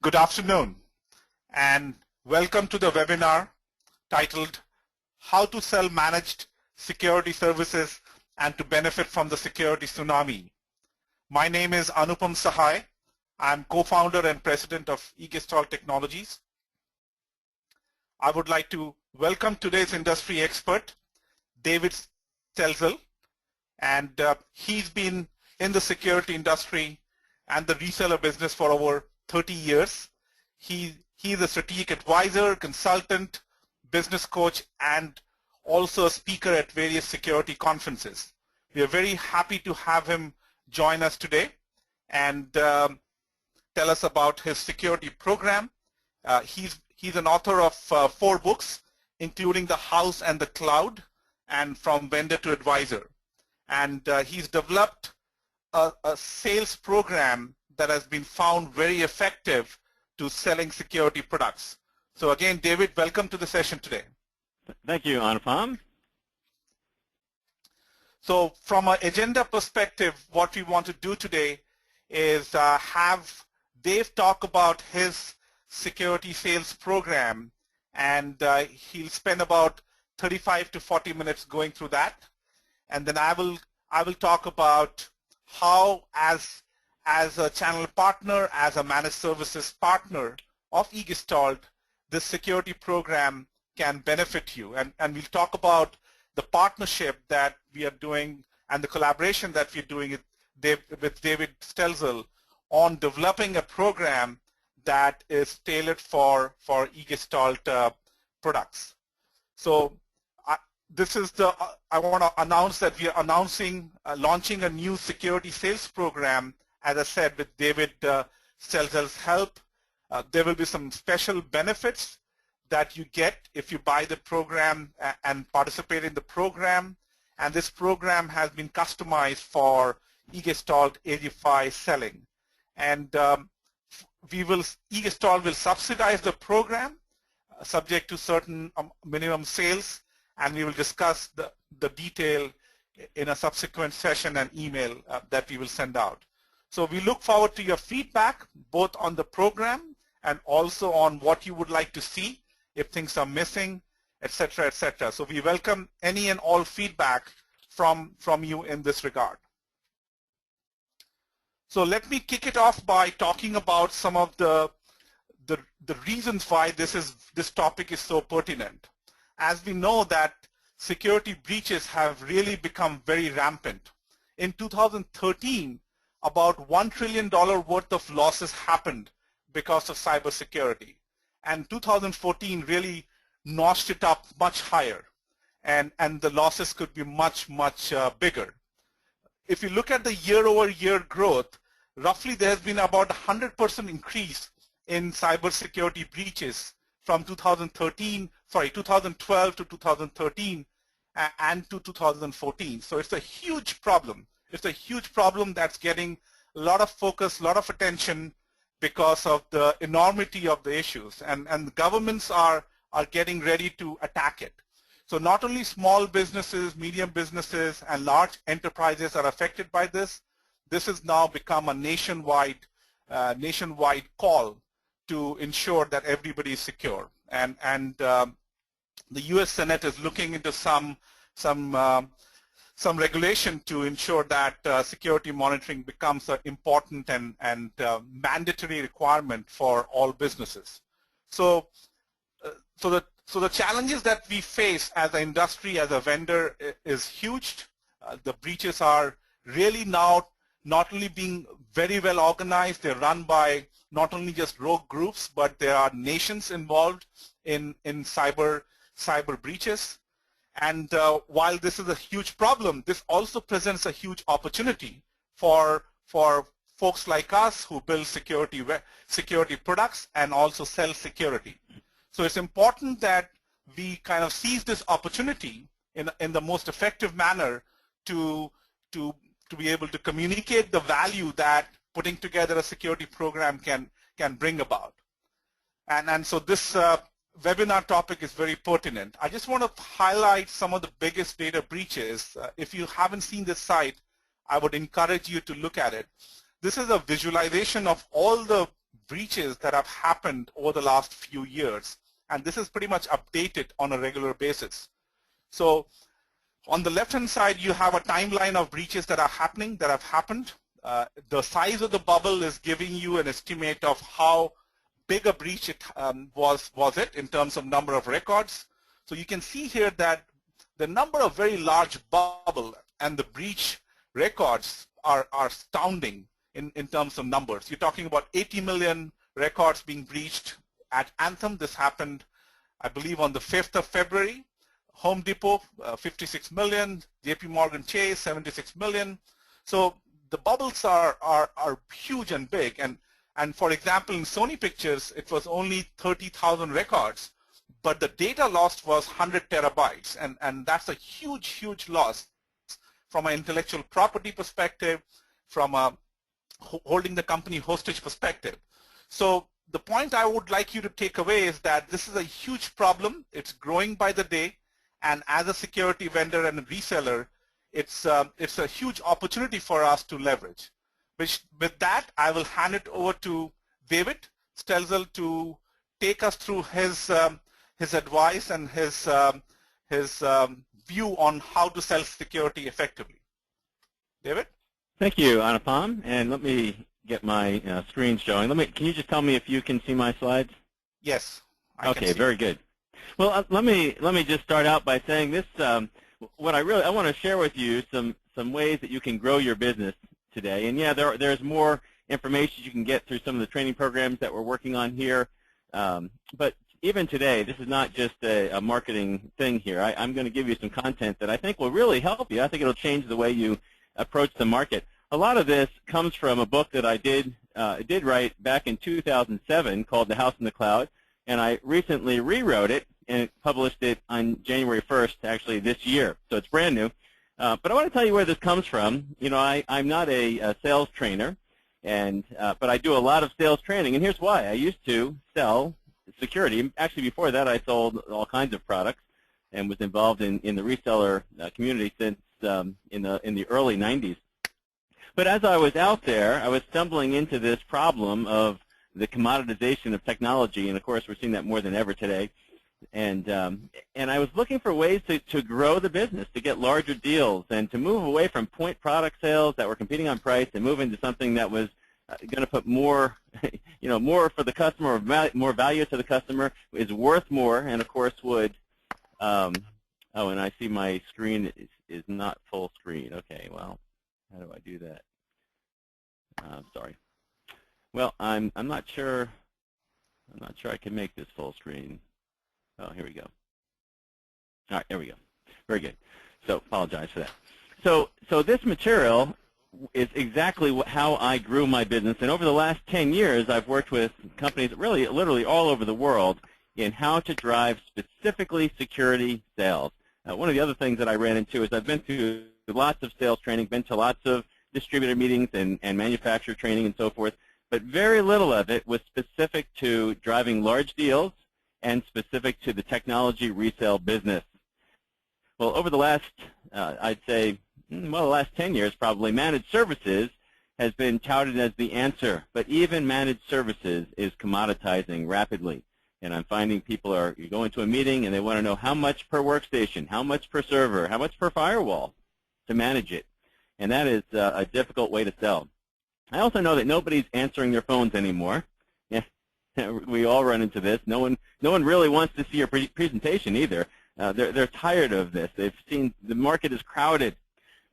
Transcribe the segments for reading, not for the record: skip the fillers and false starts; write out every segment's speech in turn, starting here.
Good afternoon, and welcome to the webinar titled How to Sell Managed Security Services and to Benefit from the Security Tsunami. My name is Anupam Sahai. I'm co-founder and president of Aegify Technologies. I would like to welcome today's industry expert, David Stelzel, and he's been in the security industry and the reseller business for over 30 years. He's a strategic advisor, consultant, business coach, and also a speaker at various security conferences. We are very happy to have him join us today and tell us about his security program. He's an author of 4 books, including The House and the Cloud and From Vendor to Advisor. And he's developed a sales program that has been found very effective to selling security products. So again, David, welcome to the session today. Thank you, Anupam. So from an agenda perspective, what we want to do today is have Dave talk about his security sales program, and he'll spend about 35 to 40 minutes going through that. And then I will talk about how as a channel partner, as a managed services partner of Aegify, this security program can benefit you. And we'll talk about the partnership that we are doing and the collaboration that we're doing with David Stelzel on developing a program that is tailored for Aegify products. So I want to announce that we are launching a new security sales program, as I said, with David Stelzel's help. There will be some special benefits that you get if you buy the program and participate in the program. And this program has been customized for Aegify selling. And Aegify will subsidize the program subject to certain minimum sales, and we will discuss the detail in a subsequent session and email that we will send out. So we look forward to your feedback, both on the program and also on what you would like to see, if things are missing, etc., etc. So we welcome any and all feedback from you in this regard. So let me kick it off by talking about some of the reasons why this topic is so pertinent. As we know that security breaches have really become very rampant. In 2013, about $1 trillion worth of losses happened because of cybersecurity. And 2014 really notched it up much higher. And the losses could be much, much bigger. If you look at the year-over-year growth, roughly there has been about 100% increase in cybersecurity breaches from 2012 to 2013 and to 2014. So it's a huge problem. It's a huge problem that's getting a lot of focus, a lot of attention because of the enormity of the issues. And the governments are getting ready to attack it. So not only small businesses, medium businesses, and large enterprises are affected by this. This has now become a nationwide call to ensure that everybody is secure. And the U.S. Senate is looking into some regulation to ensure that security monitoring becomes an important and mandatory requirement for all businesses. So the challenges that we face as an industry, as a vendor, is huge. The breaches are really now not only being very well organized, they're run by not only just rogue groups, but there are nations involved in cyber breaches. And while this is a huge problem, this also presents a huge opportunity for folks like us who build security products and also sell security. So it's important that we kind of seize this opportunity in the most effective manner to be able to communicate the value that putting together a security program can bring about. And so this webinar topic is very pertinent. I just want to highlight some of the biggest data breaches. If you haven't seen this site, I would encourage you to look at it. This is a visualization of all the breaches that have happened over the last few years, and this is pretty much updated on a regular basis. So on the left-hand side, you have a timeline of breaches that are happening, that have happened. The size of the bubble is giving you an estimate of how big a breach it was it in terms of number of records. So you can see here that the number of very large bubble and the breach records are astounding in terms of numbers. You're talking about 80 million records being breached at Anthem. This happened, I believe, on the 5th of February. Home Depot, 56 million. JP Morgan Chase, 76 million. So the bubbles are huge and big. And for example, in Sony Pictures, it was only 30,000 records, but the data lost was 100 terabytes. And that's a huge, huge loss from an intellectual property perspective, from a holding the company hostage perspective. So the point I would like you to take away is that this is a huge problem. It's growing by the day. And as a security vendor and a reseller, it's a huge opportunity for us to leverage. With that, I will hand it over to David Stelzel to take us through his advice and his view on how to sell security effectively. David? Thank you, Anupam. And let me get my screen showing. Can you just tell me if you can see my slides? Yes. Okay, very good. Well, let me just start out by saying this. What I want to share with you some ways that you can grow your business today. And yeah, there's more information you can get through some of the training programs that we're working on here. But even today, this is not just a marketing thing here. I'm going to give you some content that I think will really help you. I think it'll change the way you approach the market. A lot of this comes from a book that I did write back in 2007 called The House in the Cloud, and I recently rewrote it and published it on January 1st, actually this year. So it's brand new. But I want to tell you where this comes from. You know, I'm not a sales trainer, but I do a lot of sales training, and here's why. I used to sell security. Actually, before that, I sold all kinds of products and was involved in the reseller community since in the early 90s. But as I was out there, I was stumbling into this problem of the commoditization of technology, and of course, we're seeing that more than ever today. And I was looking for ways to grow the business, to get larger deals, and to move away from point product sales that were competing on price and move into something that was going to put more, more for the customer, more value to the customer, is worth more, and of course would. Oh, and I see my screen is not full screen. Okay, well, how do I do that? Sorry. Well, I'm not sure. I'm not sure I can make this full screen. Oh, here we go. All right, there we go. Very good. So apologize for that. So this material is exactly how I grew my business. And over the last 10 years, I've worked with companies really literally all over the world in how to drive specifically security sales. One of the other things that I ran into is I've been to lots of sales training, been to lots of distributor meetings and manufacturer training and so forth, but very little of it was specific to driving large deals and specific to the technology resale business. Well, over the last, I'd say, the last 10 years probably, managed services has been touted as the answer, but even managed services is commoditizing rapidly. And I'm finding you go into a meeting and they want to know how much per workstation, how much per server, how much per firewall to manage it. And that is a difficult way to sell. I also know that nobody's answering their phones anymore. We all run into this. No one really wants to see your presentation either. They're tired of this. They've seen the market is crowded.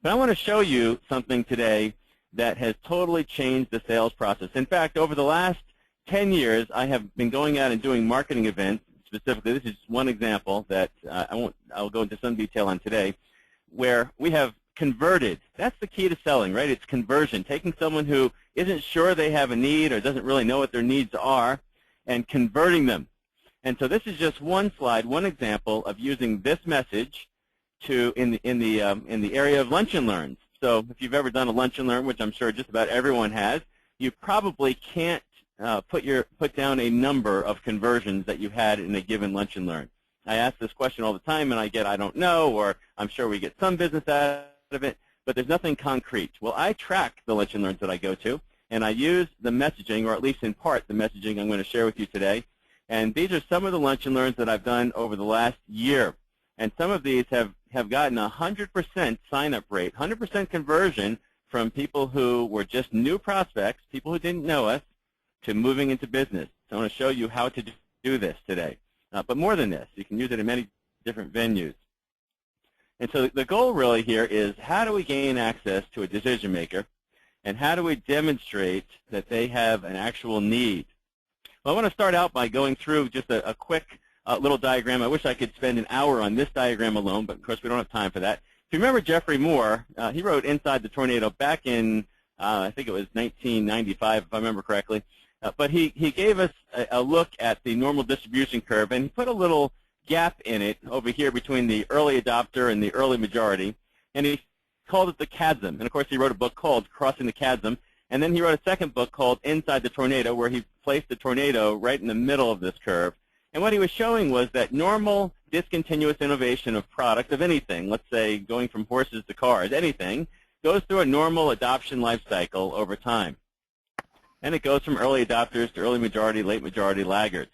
But I want to show you something today that has totally changed the sales process. In fact, over the last 10 years, I have been going out and doing marketing events. Specifically, this is one example that I'll go into some detail on today, where we have converted. That's the key to selling, right? It's conversion. Taking someone who isn't sure they have a need or doesn't really know what their needs are, and converting them. And so this is just one slide, one example of using this message in the area of lunch and learns. So if you've ever done a lunch and learn, which I'm sure just about everyone has, you probably can't put down a number of conversions that you had in a given lunch and learn. I ask this question all the time, and I get I don't know, or I'm sure we get some business out of it, but there's nothing concrete. Well, I track the lunch and learns that I go to, and I use the messaging, or at least in part the messaging I'm going to share with you today. And these are some of the lunch and learns that I've done over the last year. And some of these have gotten a 100% sign-up rate, 100% conversion from people who were just new prospects, people who didn't know us, to moving into business. So I want to show you how to do this today. But more than this, you can use it in many different venues. And so the goal really here is, how do we gain access to a decision maker, and how do we demonstrate that they have an actual need? Well, I want to start out by going through just a quick little diagram. I wish I could spend an hour on this diagram alone, but of course we don't have time for that. If you remember Geoffrey Moore, he wrote Inside the Tornado back in, I think it was 1995, if I remember correctly. But he gave us a look at the normal distribution curve, and he put a little gap in it over here between the early adopter and the early majority, and he called it the chasm. And of course he wrote a book called Crossing the Chasm, and then he wrote a second book called Inside the Tornado, where he placed the tornado right in the middle of this curve. And what he was showing was that normal discontinuous innovation of product of anything, let's say going from horses to cars, anything, goes through a normal adoption life cycle over time. And it goes from early adopters to early majority, late majority, laggards.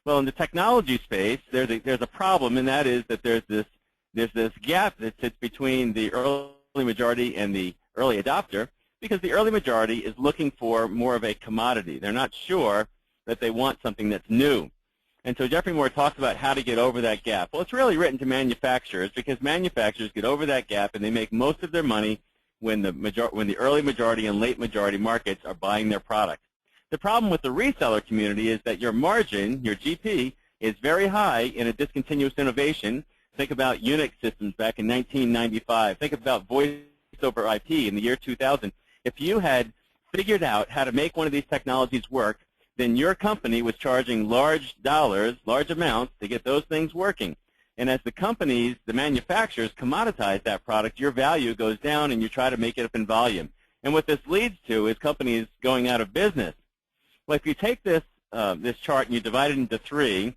Well, in the technology space, there's a problem, and that is that there's this gap that sits between the early majority and the early adopter, because the early majority is looking for more of a commodity. They're not sure that they want something that's new. And so Geoffrey Moore talks about how to get over that gap. Well, it's really written to manufacturers, because manufacturers get over that gap and they make most of their money when the early majority and late majority markets are buying their product. The problem with the reseller community is that your margin, your GP, is very high in a discontinuous innovation. Think about Unix systems back in 1995. Think about voice over IP in the year 2000. If you had figured out how to make one of these technologies work, then your company was charging large dollars, large amounts, to get those things working. And as the companies, the manufacturers, commoditize that product, your value goes down and you try to make it up in volume. And what this leads to is companies going out of business. Well, if you take this chart and you divide it into three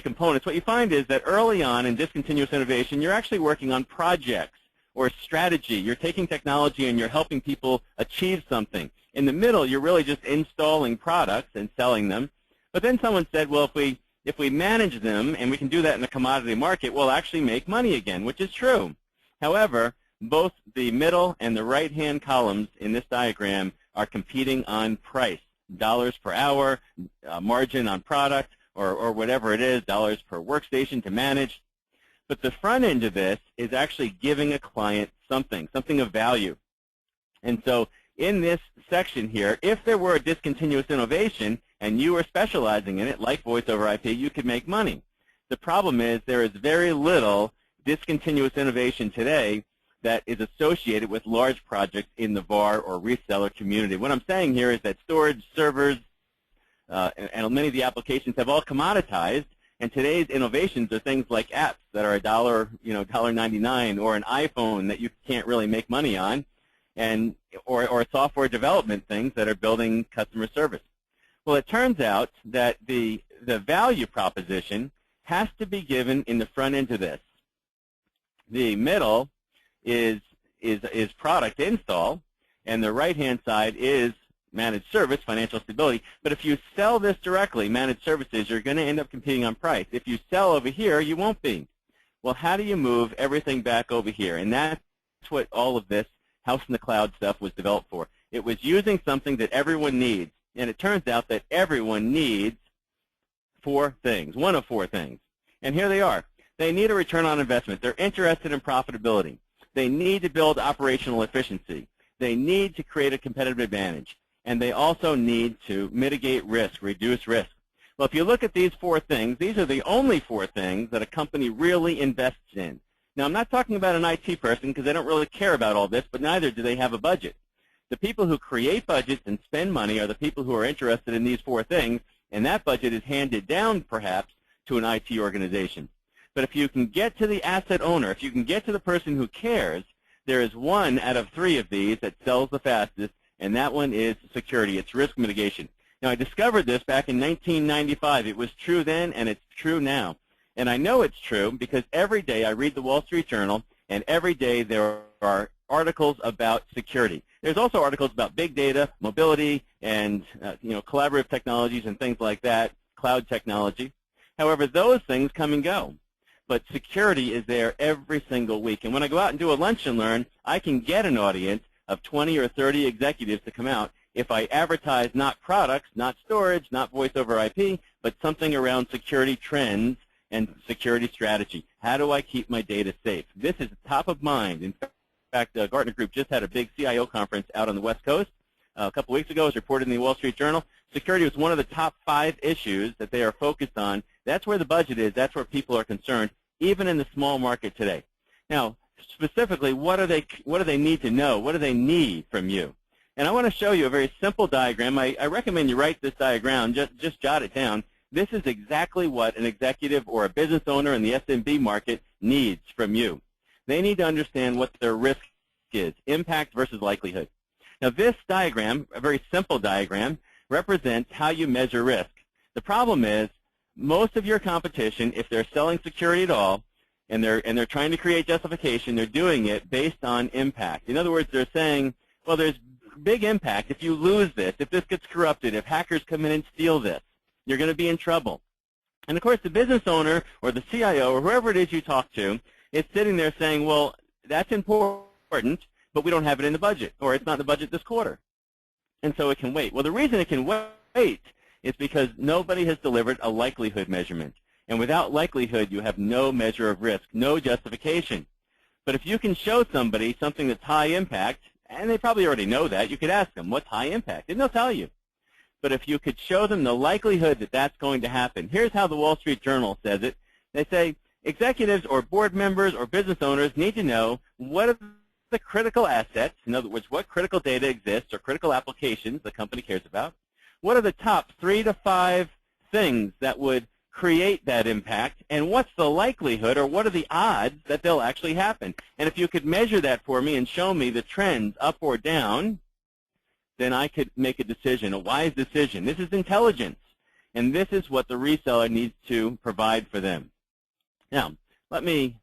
components, what you find is that early on in discontinuous innovation, you're actually working on projects or strategy. You're taking technology and you're helping people achieve something. In the middle, you're really just installing products and selling them. But then someone said, well, if we manage them, and we can do that in a commodity market, we'll actually make money again, which is true. However, both the middle and the right-hand columns in this diagram are competing on price, dollars per hour, margin on product, or whatever it is, dollars per workstation to manage. But the front end of this is actually giving a client something of value. And so in this section here, if there were a discontinuous innovation and you were specializing in it, like voice over IP, you could make money. The problem is there is very little discontinuous innovation today that is associated with large projects in the VAR or reseller community. What I'm saying here is that storage, servers, and many of the applications have all commoditized, and today's innovations are things like apps that are $1.99, or an iPhone that you can't really make money on, or software development things that are building customer service. Well, it turns out that the value proposition has to be given in the front end of this. The middle is product install, and the right-hand side is managed service, financial stability. But if you sell this directly, managed services, you're going to end up competing on price. If you sell over here, you won't be. Well, how do you move everything back over here? And that's what all of this house in the cloud stuff was developed for. It was using something that everyone needs. And it turns out that everyone needs four things, one of four things. And here they are. They need a return on investment. They're interested in profitability. They need to build operational efficiency. They need to create a competitive advantage. And they also need to mitigate risk, reduce risk. Well, if you look at these four things, these are the only four things that a company really invests in. Now, I'm not talking about an IT person because they don't really care about all this, but neither do they have a budget. The people who create budgets and spend money are the people who are interested in these four things, and that budget is handed down, perhaps, to an IT organization. But if you can get to the asset owner, if you can get to the person who cares, there is one out of three of these that sells the fastest, and that one is security. It's risk mitigation. Now, I discovered this back in 1995. It was true then, and it's true now. And I know it's true because every day I read the Wall Street Journal, and every day there are articles about security. There's also articles about big data, mobility, and collaborative technologies and things like that, cloud technology. However, those things come and go. But security is there every single week. And when I go out and do a lunch and learn, I can get an audience of 20 or 30 executives to come out if I advertise not products, not storage, not voice over IP, but something around security trends and security strategy. How do I keep my data safe? This is top of mind. In fact, Gartner Group just had a big CIO conference out on the West Coast a couple weeks ago, as reported in the Wall Street Journal. Security was one of the top 5 issues that they are focused on. That's where the budget is. That's where people are concerned, even in the small market today. Now, specifically, what do they need to know? What do they need from you? And I want to show you a very simple diagram. I recommend you write this diagram. Just jot it down. This is exactly what an executive or a business owner in the SMB market needs from you. They need to understand what their risk is, impact versus likelihood. Now, this diagram, a very simple diagram, represents how you measure risk. The problem is most of your competition, if they're selling security at all, and they're trying to create justification, they're doing it based on impact. In other words, they're saying, well, there's big impact if you lose this, if this gets corrupted, if hackers come in and steal this, you're going to be in trouble. And, of course, the business owner or the CIO or whoever it is you talk to is sitting there saying, well, that's important, but we don't have it in the budget, or it's not in the budget this quarter. And so it can wait. Well, the reason it can wait is because nobody has delivered a likelihood measurement. And without likelihood, you have no measure of risk, no justification. But if you can show somebody something that's high impact, and they probably already know that, you could ask them, what's high impact? And they'll tell you. But if you could show them the likelihood that that's going to happen, here's how the Wall Street Journal says it. They say executives or board members or business owners need to know what are the critical assets, in other words, what critical data exists or critical applications the company cares about. What are the top 3 to 5 things that would create that impact, and what's the likelihood or what are the odds that they'll actually happen? And if you could measure that for me and show me the trends up or down, then I could make a decision, a wise decision. This is intelligence, and this is what the reseller needs to provide for them. Now, let me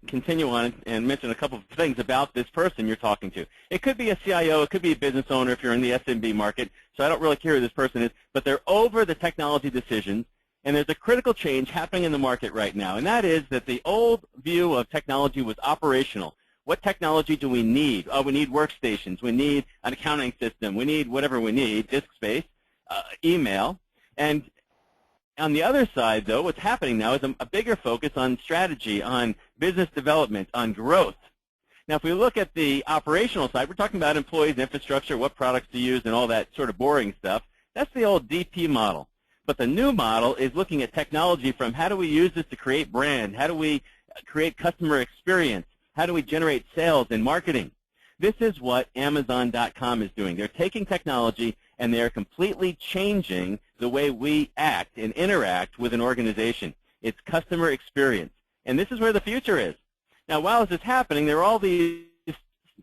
continue on and mention a couple of things about this person you're talking to. It could be a CIO, it could be a business owner if you're in the SMB market, so I don't really care who this person is, but they're over the technology decisions. And there's a critical change happening in the market right now, and that is that the old view of technology was operational. What technology do we need? Oh, we need workstations. We need an accounting system. We need whatever we need, disk space, email. And on the other side, though, what's happening now is a bigger focus on strategy, on business development, on growth. Now, if we look at the operational side, we're talking about employees, infrastructure, what products to use, and all that sort of boring stuff. That's the old DP model. But the new model is looking at technology from how do we use this to create brand? How do we create customer experience? How do we generate sales and marketing? This is what Amazon.com is doing. They're taking technology and they're completely changing the way we act and interact with an organization. It's customer experience. And this is where the future is. Now, while this is happening, there are all these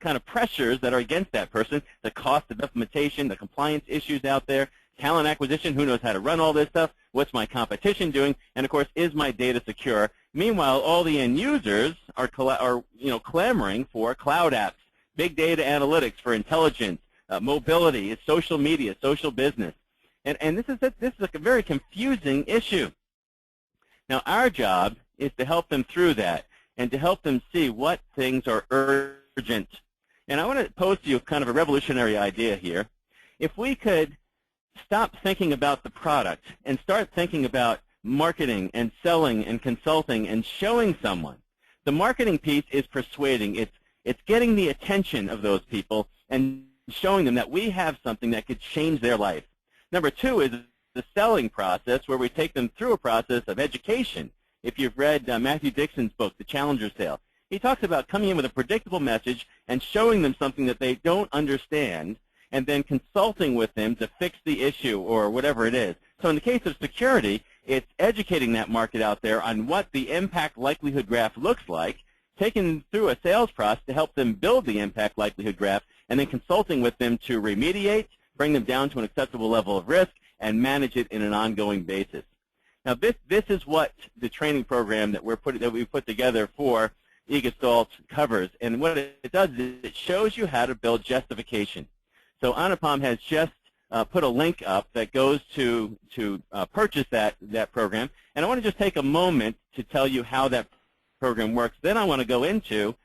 kind of pressures that are against that person, the cost of implementation, the compliance issues out there, talent acquisition, who knows how to run all this stuff, what's my competition doing, and of course, is my data secure? Meanwhile, all the end users are clamoring for cloud apps, big data analytics for intelligence, mobility, it's social media, social business. And this is a very confusing issue. Now, our job is to help them through that and to help them see what things are urgent. And I want to pose to you kind of a revolutionary idea here. If we could stop thinking about the product and start thinking about marketing and selling and consulting and showing someone. The marketing piece is persuading. It's getting the attention of those people and showing them that we have something that could change their life. Number 2 is the selling process, where we take them through a process of education. If you've read Matthew Dixon's book, The Challenger Sale, he talks about coming in with a predictable message and showing them something that they don't understand, and then consulting with them to fix the issue or whatever it is. So in the case of security, it's educating that market out there on what the impact likelihood graph looks like, taking them through a sales process to help them build the impact likelihood graph, and then consulting with them to remediate, bring them down to an acceptable level of risk, and manage it in an ongoing basis. Now, this is what the training program that we put together for Aegify covers. And what it does is it shows you how to build justification. So Anupam has just put a link up that goes to purchase that program. And I want to just take a moment to tell you how that program works. Then I want to go into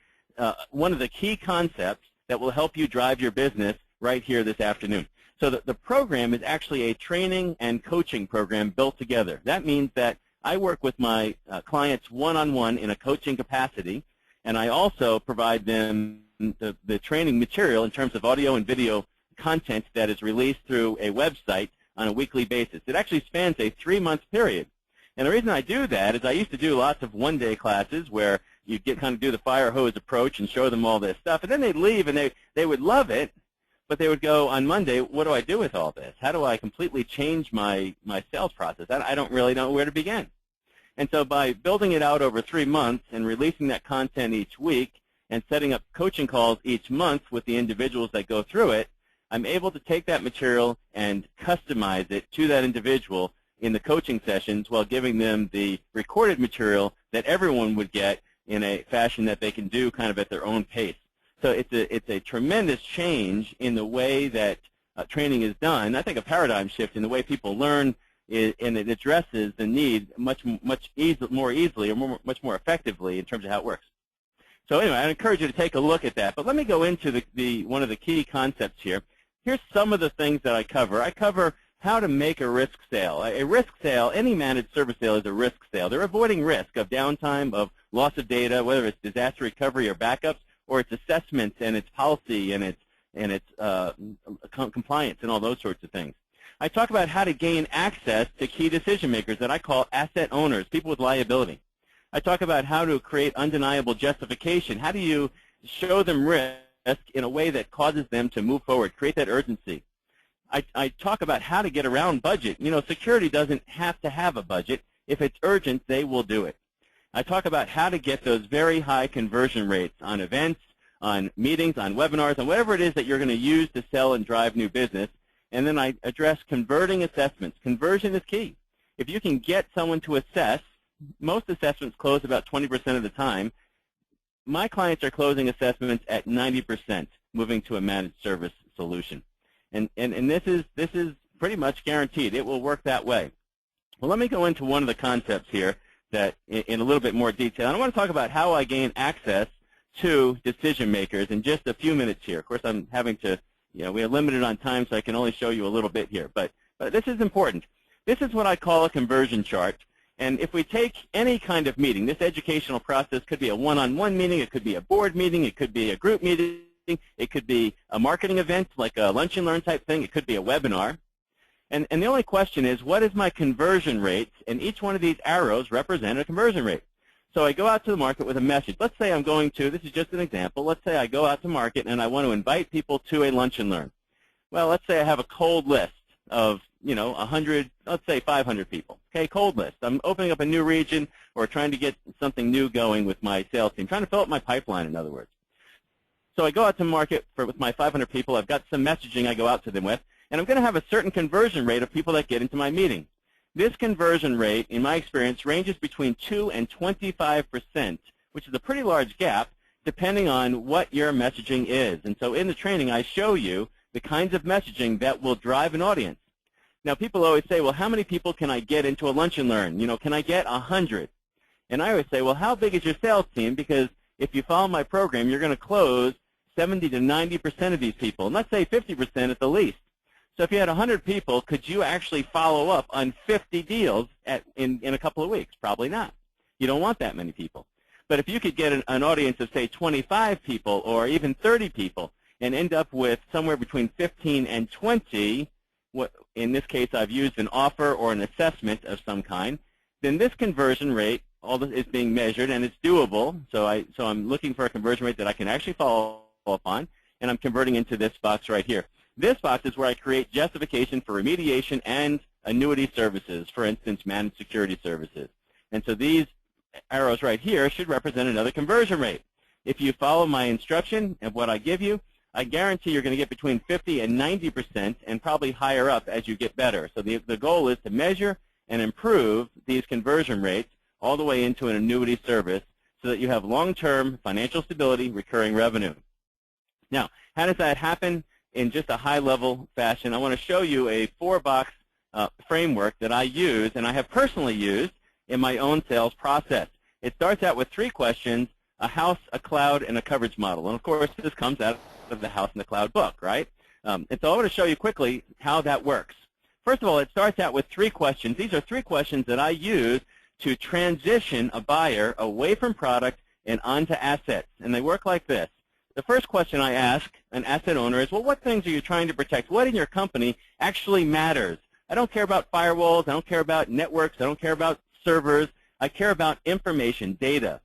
one of the key concepts that will help you drive your business right here this afternoon. So the program is actually a training and coaching program built together. That means that I work with my clients one-on-one in a coaching capacity, and I also provide them the training material in terms of audio and video content that is released through a website on a weekly basis. It actually spans a 3-month period. And the reason I do that is I used to do lots of one-day classes where you kind of do the fire hose approach and show them all this stuff, and then they'd leave and they would love it, but they would go on Monday, what do I do with all this? How do I completely change my sales process? I don't really know where to begin. And so by building it out over 3 months and releasing that content each week and setting up coaching calls each month with the individuals that go through it, I'm able to take that material and customize it to that individual in the coaching sessions while giving them the recorded material that everyone would get in a fashion that they can do kind of at their own pace. So it's a tremendous change in the way that training is done. I think a paradigm shift in the way people learn, and it addresses the need much more easily or much more effectively in terms of how it works. So anyway, I encourage you to take a look at that. But let me go into one of the key concepts here. Here's some of the things that I cover. I cover how to make a risk sale. A risk sale, any managed service sale is a risk sale. They're avoiding risk of downtime, of loss of data, whether it's disaster recovery or backups, or it's assessments and its policy and its compliance and all those sorts of things. I talk about how to gain access to key decision makers that I call asset owners, people with liability. I talk about how to create undeniable justification. How do you show them risk in a way that causes them to move forward, create that urgency? I talk about how to get around budget. You know, security doesn't have to have a budget. If it's urgent, they will do it. I talk about how to get those very high conversion rates on events, on meetings, on webinars, on whatever it is that you're going to use to sell and drive new business. And then I address converting assessments. Conversion is key. If you can get someone to assess, most assessments close about 20% of the time. My clients are closing assessments at 90%, moving to a managed service solution. And this is pretty much guaranteed. It will work that way. Well, let me go into one of the concepts here that in a little bit more detail. And I want to talk about how I gain access to decision makers in just a few minutes here. Of course, I'm having to, we are limited on time, so I can only show you a little bit here. But this is important. This is what I call a conversion chart. And if we take any kind of meeting, this educational process could be a one-on-one meeting, it could be a board meeting, it could be a group meeting, it could be a marketing event like a lunch and learn type thing, it could be a webinar. And the only question is, what is my conversion rate? And each one of these arrows represent a conversion rate. So I go out to the market with a message. Let's say I'm going to, this is just an example, let's say I go out to market and I want to invite people to a lunch and learn. Well, let's say I have a cold list of 100, let's say 500 people. Okay, cold list. I'm opening up a new region or trying to get something new going with my sales team, trying to fill up my pipeline, in other words. So I go out to market with my 500 people. I've got some messaging I go out to them with, and I'm going to have a certain conversion rate of people that get into my meeting. This conversion rate, in my experience, ranges between 2 and 25%, which is a pretty large gap, depending on what your messaging is. And so in the training, I show you the kinds of messaging that will drive an audience. Now, people always say, well, how many people can I get into a lunch and learn? Can I get 100? And I always say, well, how big is your sales team? Because if you follow my program, you're going to close 70 to 90% of these people, and let's say 50% at the least. So if you had 100 people, could you actually follow up on 50 deals in a couple of weeks? Probably not. You don't want that many people. But if you could get an audience of, say, 25 people or even 30 people and end up with somewhere between 15 and 20, in this case I've used an offer or an assessment of some kind, then this conversion rate is being measured and it's doable. So I'm looking for a conversion rate that I can actually follow up on, and I'm converting into this box right here. This box is where I create justification for remediation and annuity services, for instance, managed security services. And so these arrows right here should represent another conversion rate. If you follow my instruction of what I give you, I guarantee you're going to get between 50 and 90% and probably higher up as you get better. So the goal is to measure and improve these conversion rates all the way into an annuity service so that you have long-term financial stability, recurring revenue. Now, how does that happen? In just a high-level fashion, I want to show you a 4-box framework that I use and I have personally used in my own sales process. It starts out with 3 questions: a house, a cloud, and a coverage model. And of course, this comes out of the House and the Cloud book, right? And so I want to show you quickly how that works. First of all, it starts out with 3 questions. These are 3 questions that I use to transition a buyer away from product and onto assets. And they work like this. The first question I ask an asset owner is, well, what things are you trying to protect? What in your company actually matters? I don't care about firewalls. I don't care about networks. I don't care about servers. I care about information, data.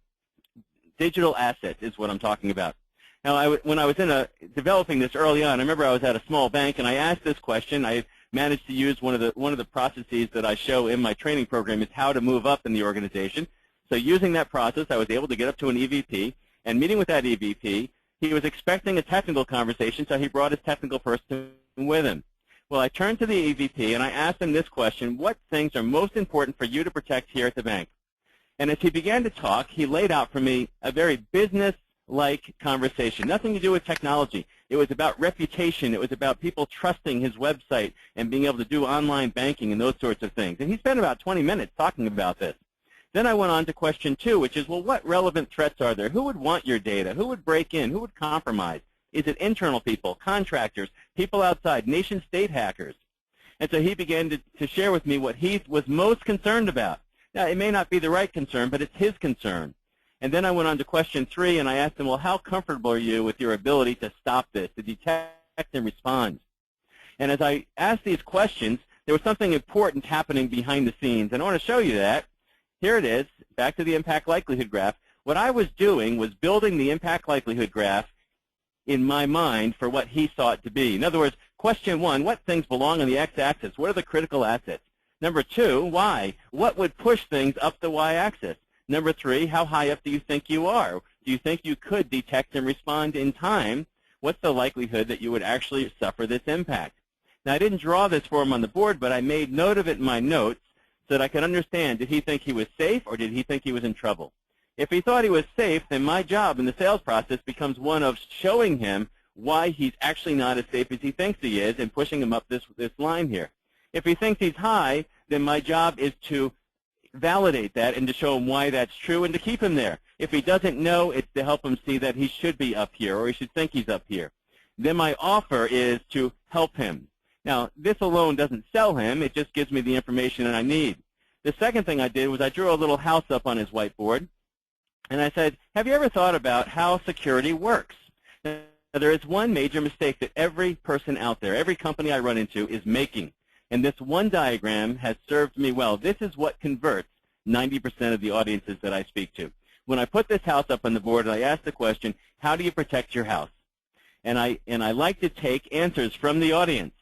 Digital assets is what I'm talking about. Now, when I was developing this early on, I remember I was at a small bank, and I asked this question. I managed to use one of the processes that I show in my training program is how to move up in the organization. So using that process, I was able to get up to an EVP, and meeting with that EVP, he was expecting a technical conversation, so he brought his technical person with him. Well, I turned to the EVP, and I asked him this question: what things are most important for you to protect here at the bank? And as he began to talk, he laid out for me a very business-like conversation, nothing to do with technology. It was about reputation. It was about people trusting his website and being able to do online banking and those sorts of things. And he spent about 20 minutes talking about this. Then I went on to question 2, which is, well, what relevant threats are there? Who would want your data? Who would break in? Who would compromise? Is it internal people, contractors, people outside, nation-state hackers? And so he began to share with me what he was most concerned about. Now, it may not be the right concern, but it's his concern. And then I went on to question 3, and I asked him, well, how comfortable are you with your ability to stop this, to detect and respond? And as I asked these questions, there was something important happening behind the scenes. And I want to show you that. Here it is, back to the impact likelihood graph. What I was doing was building the impact likelihood graph in my mind for what he saw it to be. In other words, question 1, what things belong on the x-axis? What are the critical assets? Number 2, why? What would push things up the y-axis? Number 3, how high up do you think you are? Do you think you could detect and respond in time? What's the likelihood that you would actually suffer this impact? Now, I didn't draw this for him on the board, but I made note of it in my notes so that I could understand, did he think he was safe or did he think he was in trouble? If he thought he was safe, then my job in the sales process becomes one of showing him why he's actually not as safe as he thinks he is and pushing him up this line here. If he thinks he's high, then my job is to validate that and to show him why that's true and to keep him there. If he doesn't know, it's to help him see that he should be up here or he should think he's up here. Then my offer is to help him. Now, this alone doesn't sell him. It just gives me the information that I need. The second thing I did was I drew a little house up on his whiteboard, and I said, have you ever thought about how security works? Now, there is one major mistake that every person out there, every company I run into is making, and this one diagram has served me well. This is what converts 90% of the audiences that I speak to. When I put this house up on the board, I asked the question, how do you protect your house? And I like to take answers from the audience.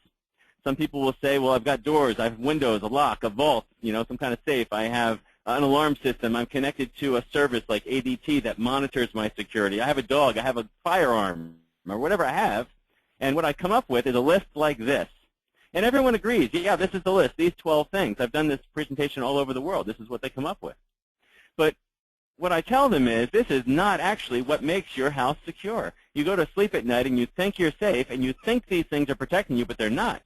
Some people will say, well, I've got doors, I have windows, a lock, a vault, some kind of safe. I have an alarm system. I'm connected to a service like ADT that monitors my security. I have a dog. I have a firearm, or whatever I have. And what I come up with is a list like this. And everyone agrees, yeah, this is the list, these 12 things. I've done this presentation all over the world. This is what they come up with. But what I tell them is this is not actually what makes your house secure. You go to sleep at night and you think you're safe and you think these things are protecting you, but they're not.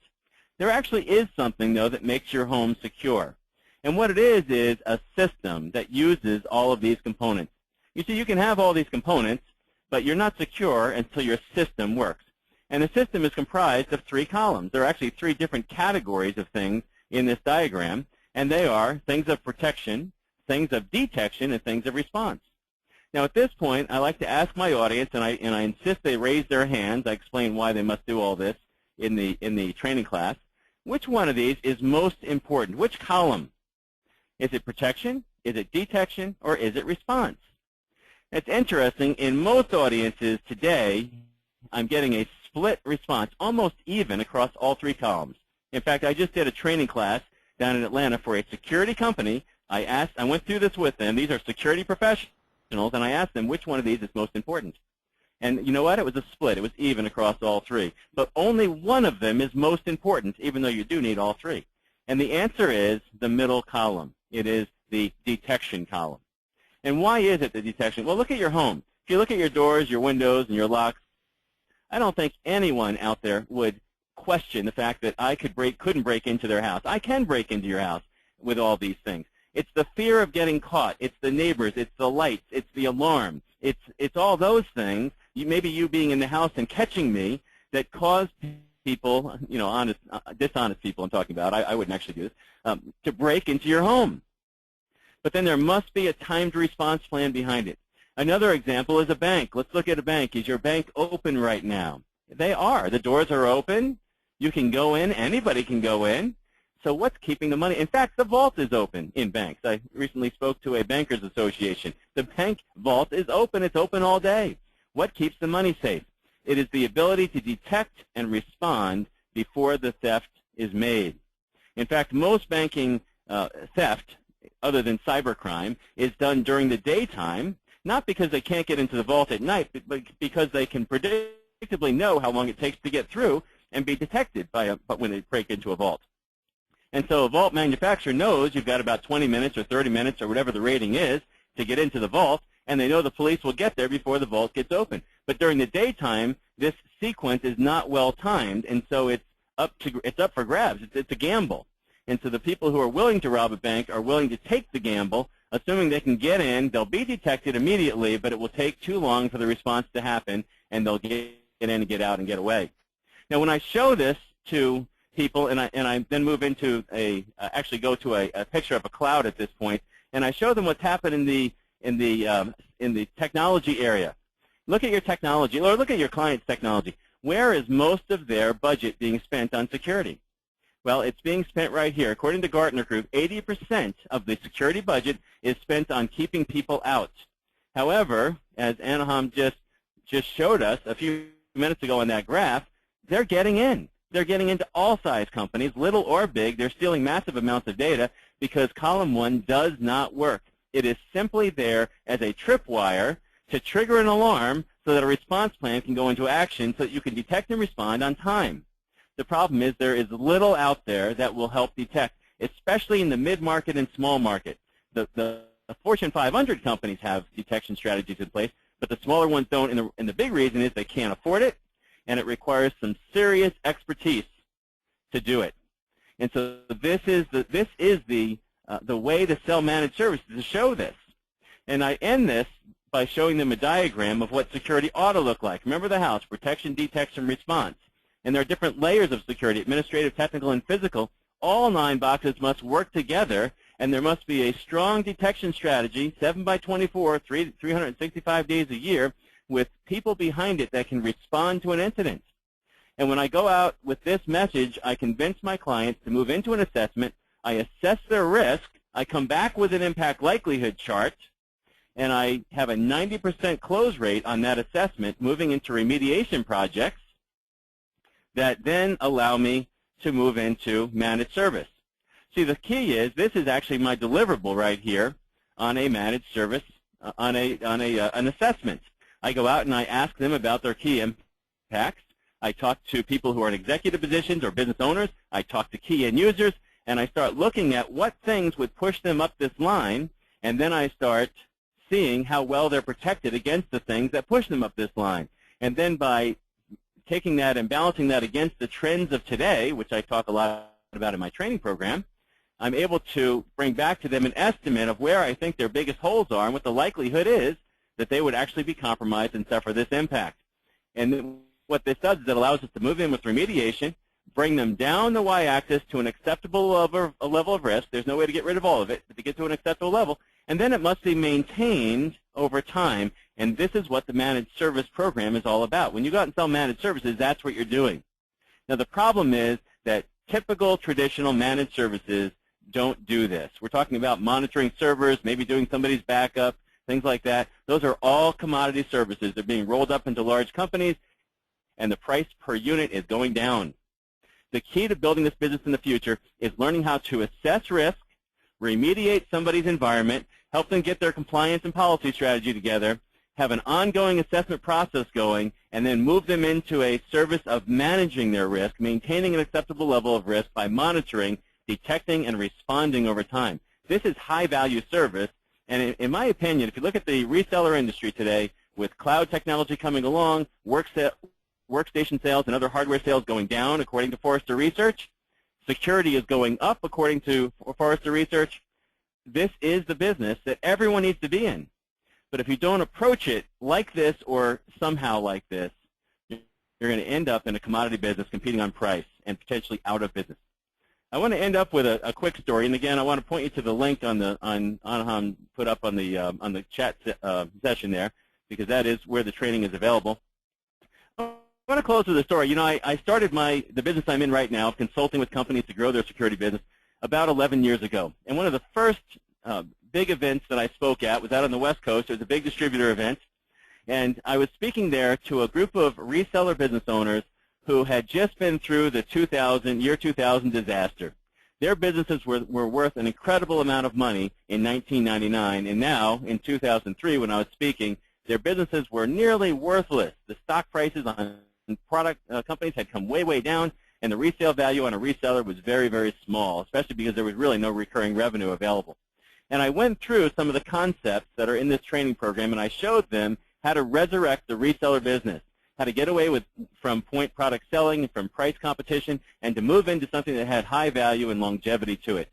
There actually is something, though, that makes your home secure. And what it is a system that uses all of these components. You see, you can have all these components, but you're not secure until your system works. And the system is comprised of 3 columns. There are actually 3 different categories of things in this diagram, and they are things of protection, things of detection, and things of response. Now, at this point, I like to ask my audience, and I insist they raise their hands. I explain why they must do all this in the training class. Which one of these is most important? Which column? Is it protection? Is it detection? Or is it response? It's interesting. In most audiences today, I'm getting a split response, almost even across all 3 columns. In fact, I just did a training class down in Atlanta for a security company. I went through this with them. These are security professionals, and I asked them which one of these is most important. And you know what? It was a split. It was even across all 3. But only one of them is most important, even though you do need all 3. And the answer is the middle column. It is the detection column. And why is it the detection? Well, look at your home. If you look at your doors, your windows, and your locks, I don't think anyone out there would question the fact that I couldn't break into their house. I can break into your house with all these things. It's the fear of getting caught. It's the neighbors. It's the lights. It's the alarm. It's all those things, maybe you being in the house and catching me, that cause people, dishonest people I'm talking about, I wouldn't actually do this, to break into your home. But then there must be a timed response plan behind it. Another example is a bank. Let's look at a bank. Is your bank open right now? They are. The doors are open. You can go in. Anybody can go in. So what's keeping the money? In fact, the vault is open in banks. I recently spoke to a bankers association. The bank vault is open. It's open all day. What keeps the money safe? It is the ability to detect and respond before the theft is made. In fact, most banking theft, other than cybercrime, is done during the daytime, not because they can't get into the vault at night, but because they can predictably know how long it takes to get through and be detected when they break into a vault. And so a vault manufacturer knows you've got about 20 minutes or 30 minutes or whatever the rating is to get into the vault, and they know the police will get there before the vault gets open. But during the daytime, this sequence is not well timed, and so it's up for grabs. It's a gamble. And so the people who are willing to rob a bank are willing to take the gamble, assuming they can get in. They'll be detected immediately, but it will take too long for the response to happen, and they'll get in and get out and get away. Now, when I show this to people, and I then move into actually go to a picture of a cloud at this point, and I show them what's happened in the technology area. Look at your technology, or look at your client's technology. Where is most of their budget being spent on security? Well, it's being spent right here. According to Gartner Group, 80% of the security budget is spent on keeping people out. However, as Anaham just showed us a few minutes ago on that graph, they're getting in. They're getting into all size companies, little or big. They're stealing massive amounts of data because column 1 does not work. It is simply there as a tripwire to trigger an alarm so that a response plan can go into action so that you can detect and respond on time. The problem is there is little out there that will help detect, especially in the mid-market and small market. The Fortune 500 companies have detection strategies in place, but the smaller ones don't, and the big reason is they can't afford it, and it requires some serious expertise to do it. And so this is the way to sell managed services, to show this. And I end this by showing them a diagram of what security ought to look like. Remember the house: protection, detection, response. And there are different layers of security: administrative, technical, and physical. All 9 boxes must work together, and there must be a strong detection strategy, 7 by 24, 365 days a year, with people behind it that can respond to an incident. And when I go out with this message, I convince my clients to move into an assessment. I assess their risk. I come back with an impact likelihood chart, and I have a 90% close rate on that assessment, moving into remediation projects that then allow me to move into managed service. See, the key is this is actually my deliverable right here on a managed service, on an assessment. I go out and I ask them about their key impacts. I talk to people who are in executive positions or business owners. I talk to key end users, and I start looking at what things would push them up this line, and then I start seeing how well they're protected against the things that push them up this line. And then by taking that and balancing that against the trends of today, which I talk a lot about in my training program, I'm able to bring back to them an estimate of where I think their biggest holes are and what the likelihood is that they would actually be compromised and suffer this impact. And what this does is it allows us to move in with remediation, bring them down the y-axis to an acceptable level of risk. There's no way to get rid of all of it, but to get to an acceptable level, and then it must be maintained over time, and this is what the managed service program is all about. When you go out and sell managed services, that's what you're doing. Now, the problem is that typical traditional managed services don't do this. We're talking about monitoring servers, maybe doing somebody's backup, things like that. Those are all commodity services. They're being rolled up into large companies, and the price per unit is going down. The key to building this business in the future is learning how to assess risk, remediate somebody's environment, help them get their compliance and policy strategy together, have an ongoing assessment process going, and then move them into a service of managing their risk, maintaining an acceptable level of risk by monitoring, detecting, and responding over time. This is high-value service, And in my opinion, if you look at the reseller industry today, with cloud technology coming along, workstation sales and other hardware sales going down, according to Forrester Research, security is going up, according to Forrester Research. This is the business that everyone needs to be in. But if you don't approach it like this or somehow like this, you're going to end up in a commodity business competing on price and potentially out of business. I want to end up with a quick story, and again, I want to point you to the link on Anaham put up on the chat session there, because that is where the training is available. I want to close with a story. You know, I started the business I'm in right now, consulting with companies to grow their security business, about 11 years ago. And one of the first big events that I spoke at was out on the West Coast. It was a big distributor event, and I was speaking there to a group of reseller business owners who had just been through the year 2000 disaster. Their businesses were worth an incredible amount of money in 1999, and now, in 2003, when I was speaking, their businesses were nearly worthless. The stock prices on product companies had come way, way down, and the resale value on a reseller was very, very small, especially because there was really no recurring revenue available. And I went through some of the concepts that are in this training program, and I showed them how to resurrect the reseller business, how to get away from point product selling and from price competition, and to move into something that had high value and longevity to it.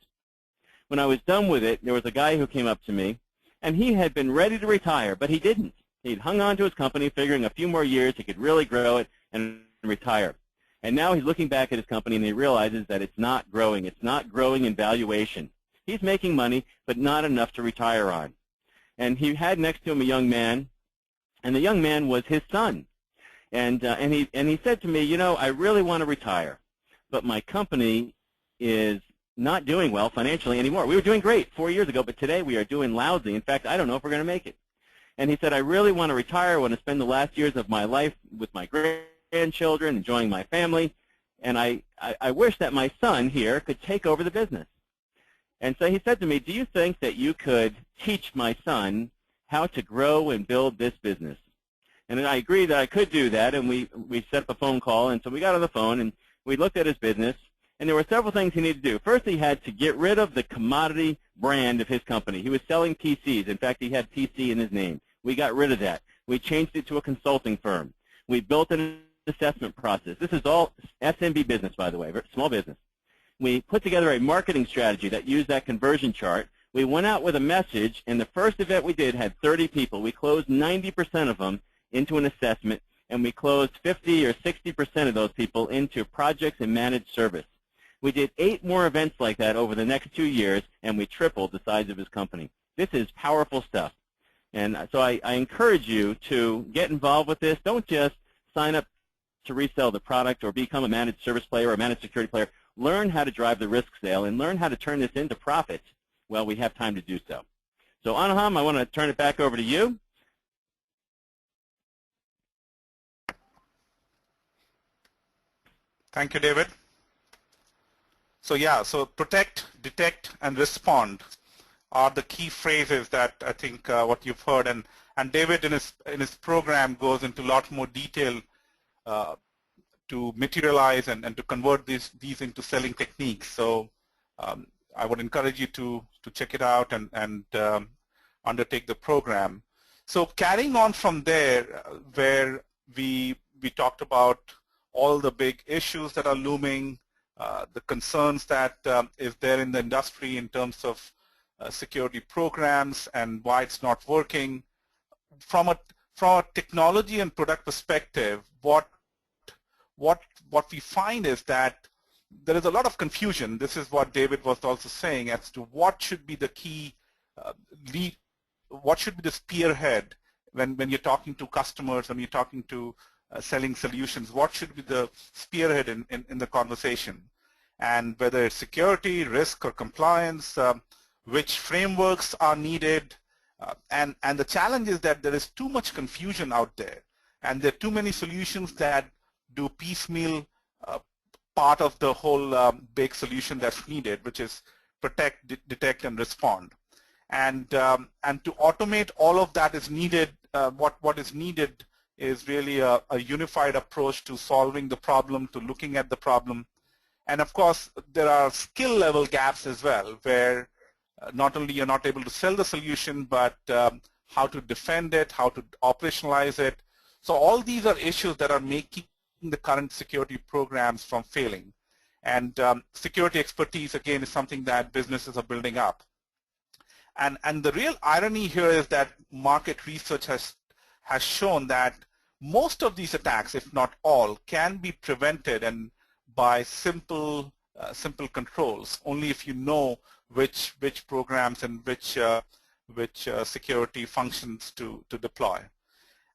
When I was done with it, there was a guy who came up to me, and he had been ready to retire, but he didn't. He'd hung on to his company, figuring a few more years he could really grow it and retire. And now he's looking back at his company, and he realizes that it's not growing. It's not growing in valuation. He's making money, but not enough to retire on. And he had next to him a young man, and the young man was his son. And he said to me, you know, I really want to retire, but my company is not doing well financially anymore. We were doing great 4 years ago, but today we are doing lousy. In fact, I don't know if we're going to make it. And he said, I really want to retire. I want to spend the last years of my life with my grandchildren, enjoying my family, and I wish that my son here could take over the business. And so he said to me, do you think that you could teach my son how to grow and build this business? And I agreed that I could do that, and we set up a phone call, and so we got on the phone, and we looked at his business, and there were several things he needed to do. First, he had to get rid of the commodity brand of his company. He was selling PCs. In fact, he had PC in his name. We got rid of that. We changed it to a consulting firm. We built an assessment process. This is all SMB business, by the way, small business. We put together a marketing strategy that used that conversion chart. We went out with a message, and the first event we did had 30 people. We closed 90% of them into an assessment, and we closed 50 or 60% of those people into projects and managed service. We did 8 more events like that over the next 2 years, and we tripled the size of his company. This is powerful stuff. And so I encourage you to get involved with this. Don't just sign up to resell the product or become a managed service player or a managed security player. Learn how to drive the risk sale and learn how to turn this into profit while we have time to do so. So Anaham, I want to turn it back over to you. Thank you, David. So yeah, so protect, detect, and respond are the key phrases that I think what you've heard, and David in his program goes into a lot more detail to materialize and to convert these into selling techniques. So I would encourage you to check it out and undertake the program. So carrying on from there, where we talked about all the big issues that are looming, the concerns that is there in the industry in terms of security programs and why it's not working. From a technology and product perspective, what we find is that there is a lot of confusion. This is what David was also saying as to what should be the key lead, what should be the spearhead when you're talking to customers, when you're talking to selling solutions, what should be the spearhead in the conversation, and whether it's security, risk, or compliance, which frameworks are needed, and the challenge is that there is too much confusion out there, and there are too many solutions that do piecemeal part of the whole big solution that's needed, which is protect, detect, and respond. And to automate all of that is needed. What is needed is really a unified approach to solving the problem, to looking at the problem. And of course, there are skill level gaps as well, where not only you're not able to sell the solution, but how to defend it, how to operationalize it. So all these are issues that are making the current security programs from failing. And security expertise, again, is something that businesses are building up. And the real irony here is that market research has shown that most of these attacks, if not all, can be prevented and by simple controls, only if you know which programs and which security functions to deploy.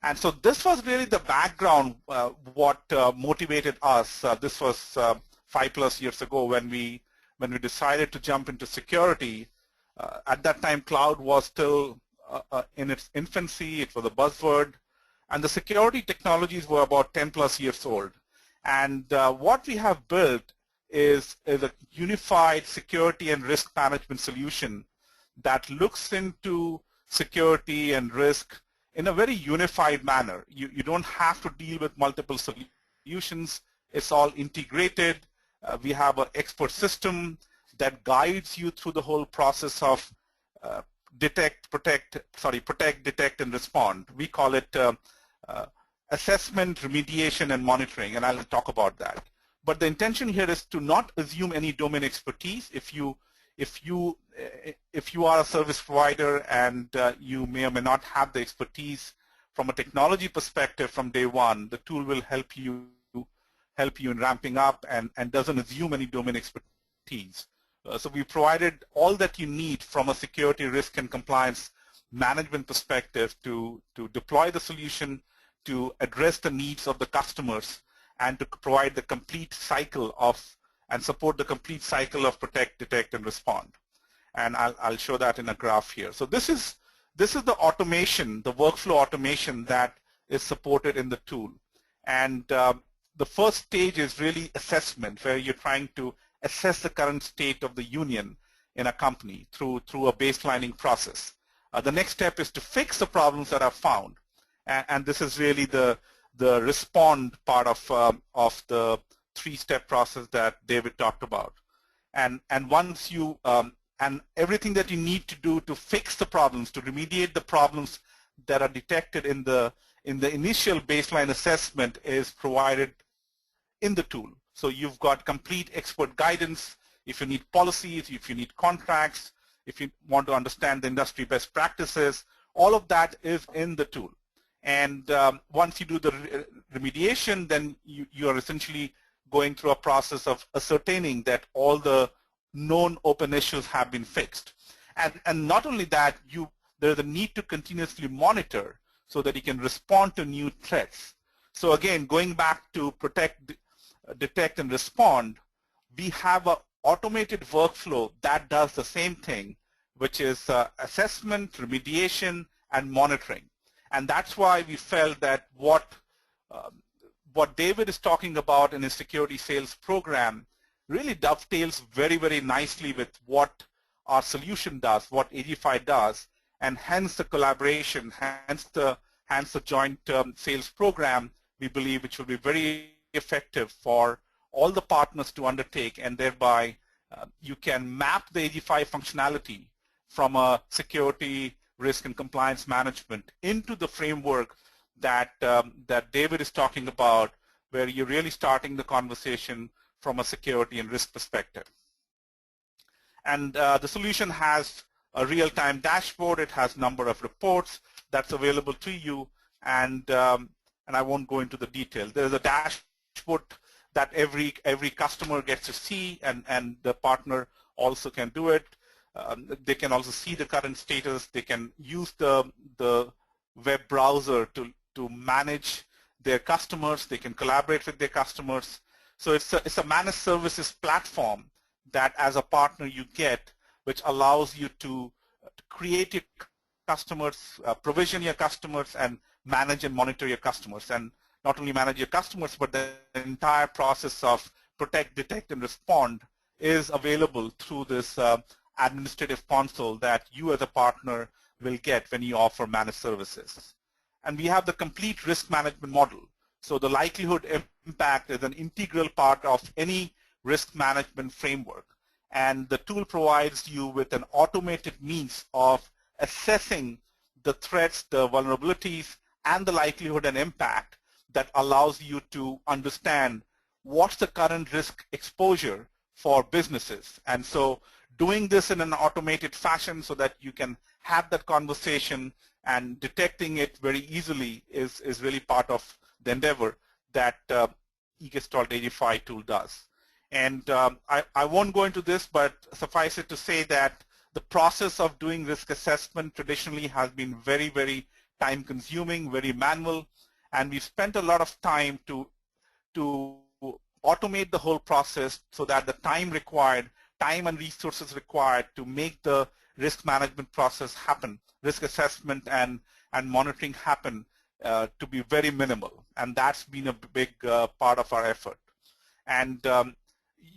And so this was really the background, what motivated us. This was 5+ years ago when we decided to jump into security. At that time, cloud was still in its infancy. It was a buzzword. And the security technologies were about 10+ years old. And what we have built is a unified security and risk management solution that looks into security and risk in a very unified manner. You don't have to deal with multiple solutions. It's all integrated. We have an expert system that guides you through the whole process of protect, detect, and respond. We call it assessment, remediation, and monitoring, and I'll talk about that. But the intention here is to not assume any domain expertise. If you are a service provider and you may or may not have the expertise from a technology perspective from day one, the tool will help you in ramping up and doesn't assume any domain expertise. So we provided all that you need from a security, risk, and compliance management perspective to deploy the solution, to address the needs of the customers, and to provide the complete cycle of and support the complete cycle of protect, detect, and respond. And I'll show that in a graph here. So this is the automation, the workflow automation that is supported in the tool. And the first stage is really assessment, where you're trying to assess the current state of the union in a company through a baselining process. The next step is to fix the problems that are found. And this is really the respond part of the three-step process that David talked about. And once you and everything that you need to do to fix the problems, to remediate the problems that are detected in the initial baseline assessment, is provided in the tool. So you've got complete expert guidance. If you need policies, if you need contracts, if you want to understand the industry best practices, all of that is in the tool. And once you do the remediation, then you are essentially going through a process of ascertaining that all the known open issues have been fixed. And not only that, there's a need to continuously monitor so that you can respond to new threats. So again, going back to protect, detect, and respond, we have an automated workflow that does the same thing, which is assessment, remediation, and monitoring. And that's why we felt that what David is talking about in his security sales program really dovetails very, very nicely with what our solution does, what Aegify does, and hence the collaboration, hence the joint sales program, we believe, which will be very effective for all the partners to undertake, and thereby you can map the Aegify functionality from a security, risk, and compliance management into the framework that David is talking about, where you're really starting the conversation from a security and risk perspective. And the solution has a real-time dashboard. It has a number of reports that's available to you, and I won't go into the detail. There's a dashboard that every customer gets to see, and the partner also can do it. They can also see the current status. They can use the web browser to manage their customers. They can collaborate with their customers. So it's a managed services platform that, as a partner, you get, which allows you to create your customers, provision your customers, and manage and monitor your customers. And not only manage your customers, but the entire process of protect, detect, and respond is available through this administrative console that you as a partner will get when you offer managed services. And we have the complete risk management model. So the likelihood impact is an integral part of any risk management framework. and the tool provides you with an automated means of assessing the threats, the vulnerabilities, and the likelihood and impact that allows you to understand what's the current risk exposure for businesses. And so doing this in an automated fashion so that you can have that conversation and detecting it very easily is really part of the endeavor that Aegistalt Aegify tool does. And I won't go into this, but suffice it to say that the process of doing risk assessment traditionally has been very, very time consuming, very manual, and we've spent a lot of time to automate the whole process so that the time and resources required to make the risk management process happen, risk assessment and monitoring happen to be very minimal. And that's been a big part of our effort. And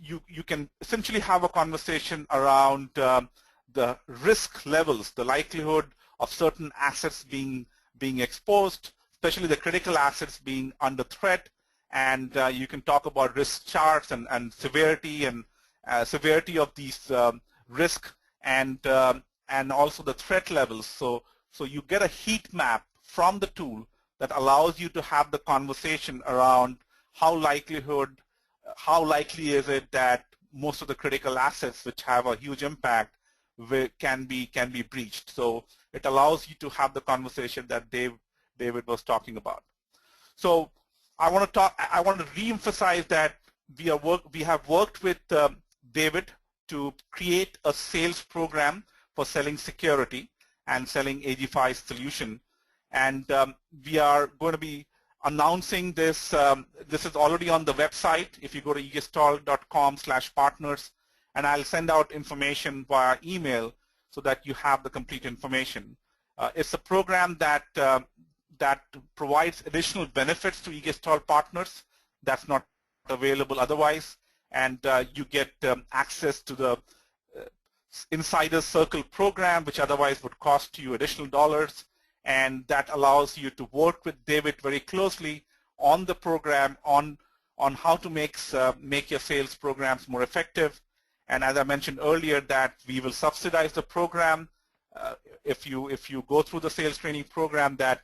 you can essentially have a conversation around the risk levels, the likelihood of certain assets being exposed, especially the critical assets being under threat, and you can talk about risk charts and severity and severity of these risk and also the threat levels. So you get a heat map from the tool that allows you to have the conversation around how likely is it that most of the critical assets which have a huge impact can be breached. So it allows you to have the conversation that David was talking about. So I want to re-emphasize that we have worked with David to create a sales program for selling security and selling Aegify's solution, and we are going to be announcing this. This is already on the website. If you go to aegistalt.com/partners, and I'll send out information via email so that you have the complete information. It's a program that provides additional benefits to Aegistalt partners that's not available otherwise, and you get access to the Insider Circle program, which otherwise would cost you additional dollars, and that allows you to work with David very closely on the program, on how to make your sales programs more effective. And as I mentioned earlier, that we will subsidize the program if you go through the sales training program that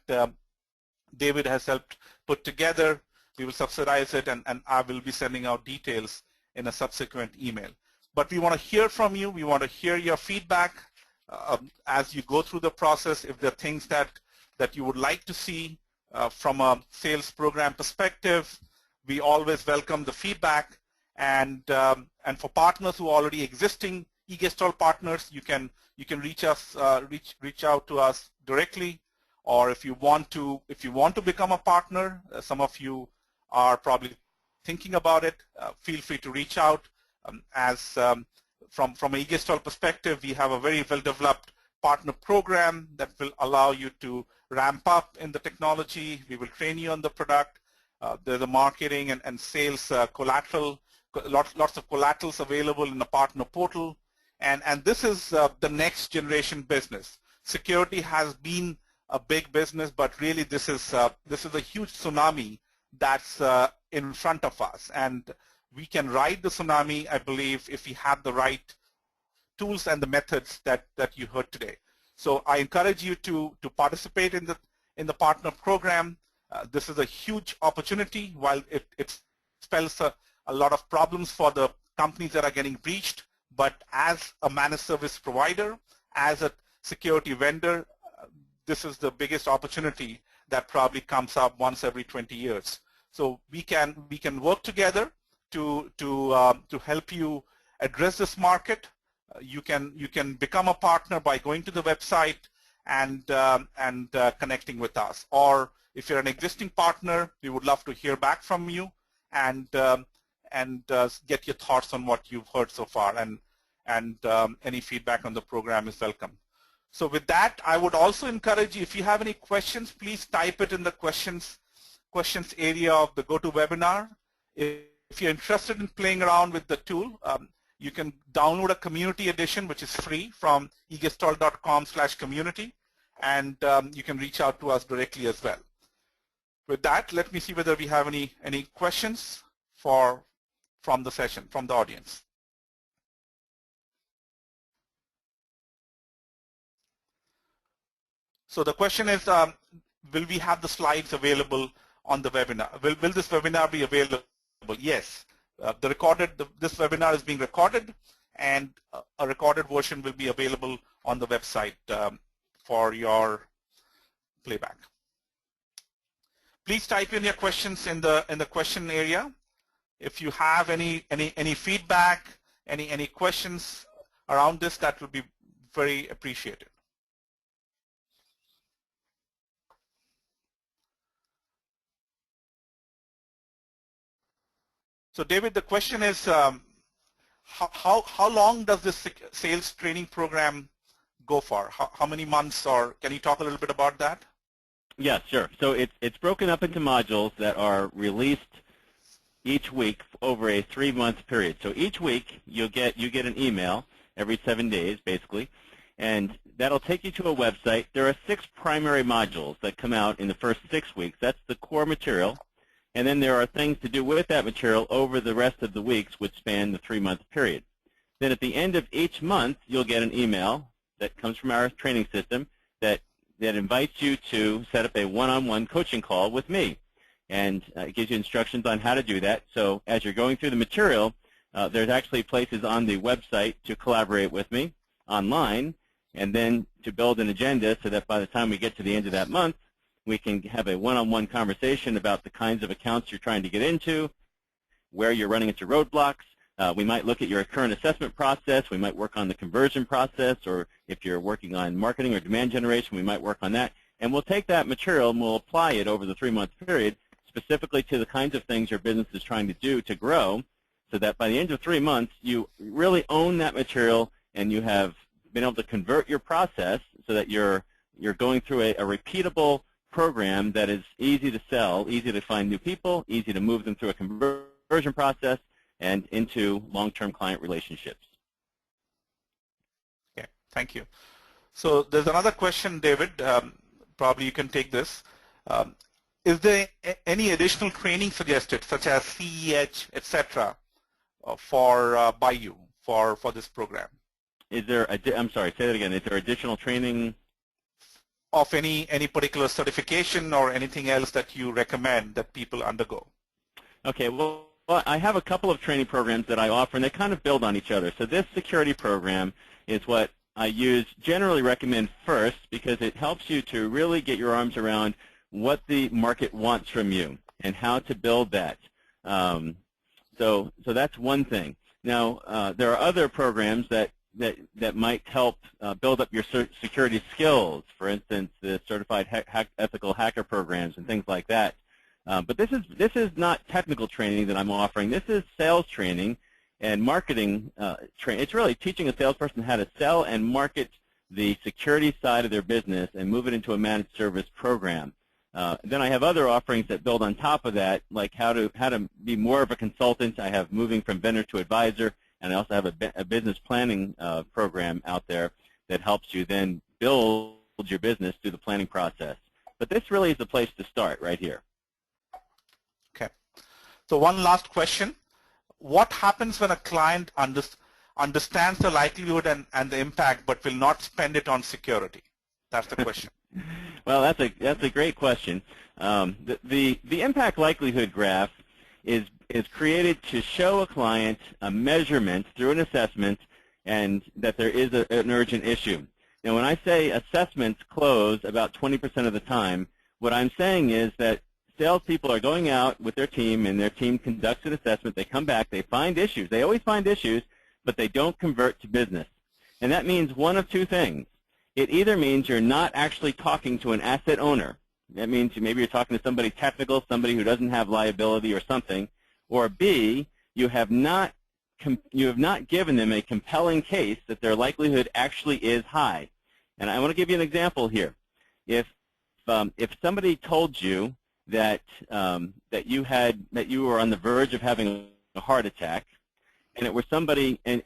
David has helped put together. We will subsidize it, and I will be sending out details in a subsequent email. But we want to hear from you. We want to hear your feedback as you go through the process. If there are things that you would like to see from a sales program perspective, we always welcome the feedback. And for partners who are already existing Aegistalt partners, you can reach out to us directly, or if you want to become a partner, some of you are probably thinking about it, feel free to reach out. From an Aegistalt perspective, we have a very well-developed partner program that will allow you to ramp up in the technology. We will train you on the product. There's a marketing and sales collateral, lots of collaterals available in the partner portal. And this is the next generation business. Security has been a big business, but really this is a huge tsunami that's in front of us. And we can ride the tsunami, I believe, if we have the right tools and the methods that you heard today. So I encourage you to participate in the partner program. This is a huge opportunity. While it spells a lot of problems for the companies that are getting breached, but as a managed service provider, as a security vendor, this is the biggest opportunity that probably comes up once every 20 years. So we can work together to help you address this market. You can become a partner by going to the website and connecting with us. Or if you're an existing partner, we would love to hear back from you and get your thoughts on what you've heard so far. And any feedback on the program is welcome. So with that, I would also encourage you, if you have any questions, please type it in the questions area of the GoToWebinar. If you're interested in playing around with the tool, you can download a community edition, which is free, from aegistalt.com/community, and you can reach out to us directly as well. With that, let me see whether we have any questions from the session, from the audience. So the question is, will we have the slides available on the webinar? Will this webinar be available? Yes. This webinar is being recorded, and a recorded version will be available on the website for your playback. Please type in your questions in the question area. If you have any feedback, any questions around this, that would be very appreciated. So David, the question is, how long does this sales training program go for? How many months, or can you talk a little bit about that? Yeah, sure. So it's broken up into modules that are released each week over a 3-month period. So each week you get an email every 7 days, basically, and that'll take you to a website. There are 6 primary modules that come out in the first 6 weeks. That's the core material. And then there are things to do with that material over the rest of the weeks, which span the 3-month period. Then at the end of each month, you'll get an email that comes from our training system that invites you to set up a one-on-one coaching call with me. And it gives you instructions on how to do that. So as you're going through the material, there's actually places on the website to collaborate with me online, and then to build an agenda so that by the time we get to the end of that month, we can have a one-on-one conversation about the kinds of accounts you're trying to get into, where you're running into roadblocks. We might look at your current assessment process. We might work on the conversion process, or if you're working on marketing or demand generation, we might work on that. And we'll take that material and we'll apply it over the 3-month period specifically to the kinds of things your business is trying to do to grow, so that by the end of 3 months, you really own that material and you have been able to convert your process so that you're going through a repeatable program that is easy to sell, easy to find new people, easy to move them through a conversion process and into long-term client relationships. Okay, thank you. So there's another question, David. Probably you can take this. Is there any additional training suggested, such as CEH, etc., by you for this program? Is there? I'm sorry. Say that again. Is there additional training? Of any particular certification or anything else that you recommend that people undergo? Okay, well, I have a couple of training programs that I offer, and they kind of build on each other. So this security program is what I generally recommend first, because it helps you to really get your arms around what the market wants from you and how to build that. So that's one thing. Now, there are other programs that might help build up your security skills, for instance, the certified ethical hacker programs and things like that. But this is not technical training that I'm offering. This is sales training and marketing training. It's really teaching a salesperson how to sell and market the security side of their business and move it into a managed service program. Then I have other offerings that build on top of that, like how to be more of a consultant. I have moving from vendor to advisor. And I also have a business planning program out there that helps you then build your business through the planning process. But this really is the place to start right here. Okay. So one last question. What happens when a client understands the likelihood and the impact but will not spend it on security? That's the question. Well, that's a great question. The impact likelihood graph is created to show a client a measurement through an assessment and that there is an urgent issue. Now, when I say assessments close about 20% of the time, what I'm saying is that salespeople are going out with their team, and their team conducts an assessment. They come back. They find issues. They always find issues, but they don't convert to business. And that means one of two things. It either means you're not actually talking to an asset owner. That means maybe you're talking to somebody technical, somebody who doesn't have liability or something. Or B, you have not given them a compelling case that their likelihood actually is high. And I want to give you an example here. If somebody told you that you were on the verge of having a heart attack, and it was somebody, and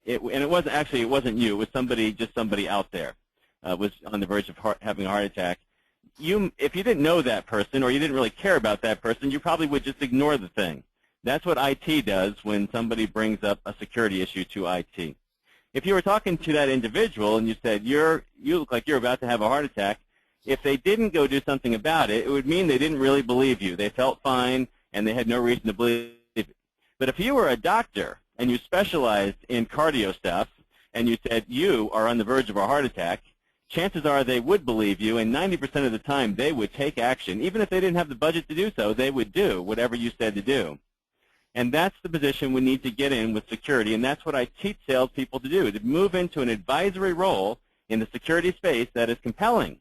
it wasn't you, it was somebody out there was on the verge of having a heart attack. If you didn't know that person or you didn't really care about that person, you probably would just ignore the thing. That's what IT does when somebody brings up a security issue to IT. If you were talking to that individual and you said, you look like you're about to have a heart attack, If they didn't go do something about it, it would mean they didn't really believe you. They felt fine, and they had no reason to believe you. But if you were a doctor and you specialized in cardio stuff, and you said you are on the verge of a heart attack, chances are they would believe you, and 90% of the time they would take action. Even if they didn't have the budget to do so, they would do whatever you said to do. And that's the position we need to get in with security, and that's what I teach salespeople to do, to move into an advisory role in the security space that is compelling.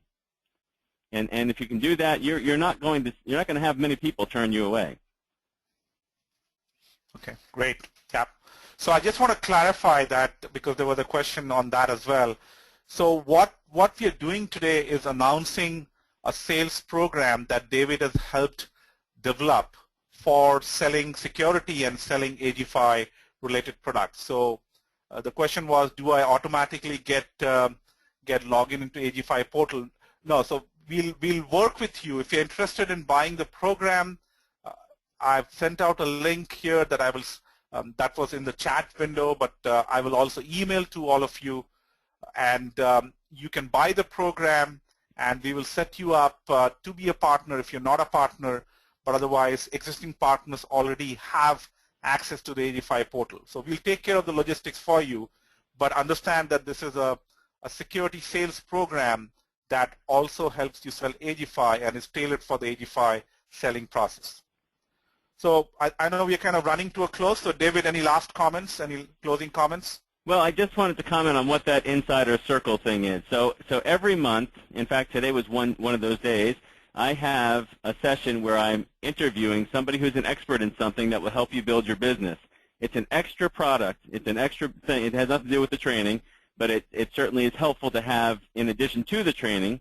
And if you can do that, you're not going to have many people turn you away. Okay, great. Yeah. So I just want to clarify that because there was a question on that as well. So what we are doing today is announcing a sales program that David has helped develop for selling security and selling Aegify related products. So the question was, do I automatically get login into Aegify portal? No. So we'll work with you if you're interested in buying the program. I've sent out a link here that I will. That was in the chat window, but I will also email to all of you, and you can buy the program, and we will set you up to be a partner if you're not a partner, but otherwise existing partners already have access to the Aegify portal. So we'll take care of the logistics for you, but understand that this is a security sales program that also helps you sell Aegify and is tailored for the Aegify selling process. So I know we're kind of running to a close. So David, any last comments, any closing comments? Well, I just wanted to comment on what that insider circle thing is. So every month, in fact, today was one of those days, I have a session where I'm interviewing somebody who's an expert in something that will help you build your business. It's an extra product. It's an extra thing. It has nothing to do with the training, but it certainly is helpful to have in addition to the training.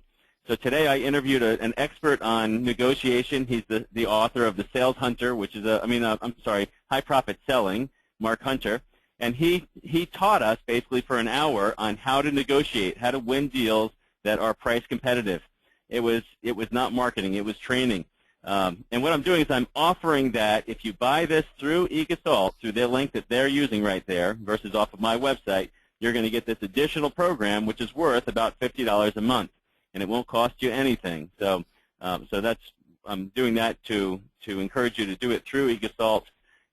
So today I interviewed an expert on negotiation. He's the author of The Sales Hunter, which is High Profit Selling, Mark Hunter. And he taught us basically for an hour on how to negotiate, how to win deals that are price competitive. It was not marketing, it was training. And what I'm doing is I'm offering that if you buy this through Aegify, through their link that they're using right there versus off of my website, you're going to get this additional program which is worth about $50 a month. And it won't cost you anything. So I'm doing that to encourage you to do it through Aegify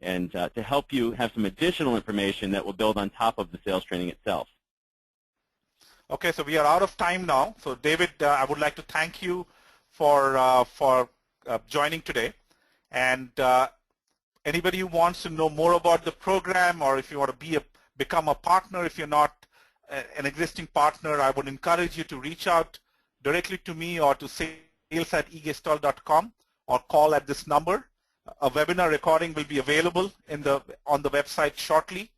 and to help you have some additional information that will build on top of the sales training itself. Okay, so we are out of time now. So David, I would like to thank you for joining today. And anybody who wants to know more about the program, or if you want to become a partner, if you're not an existing partner, I would encourage you to reach out directly to me or to sales@egestalt.com or call at this number. A webinar recording will be available on the website shortly,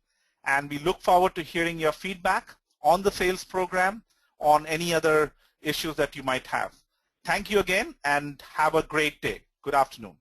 and we look forward to hearing your feedback on the sales program, on any other issues that you might have. Thank you again, and have a great day. Good afternoon.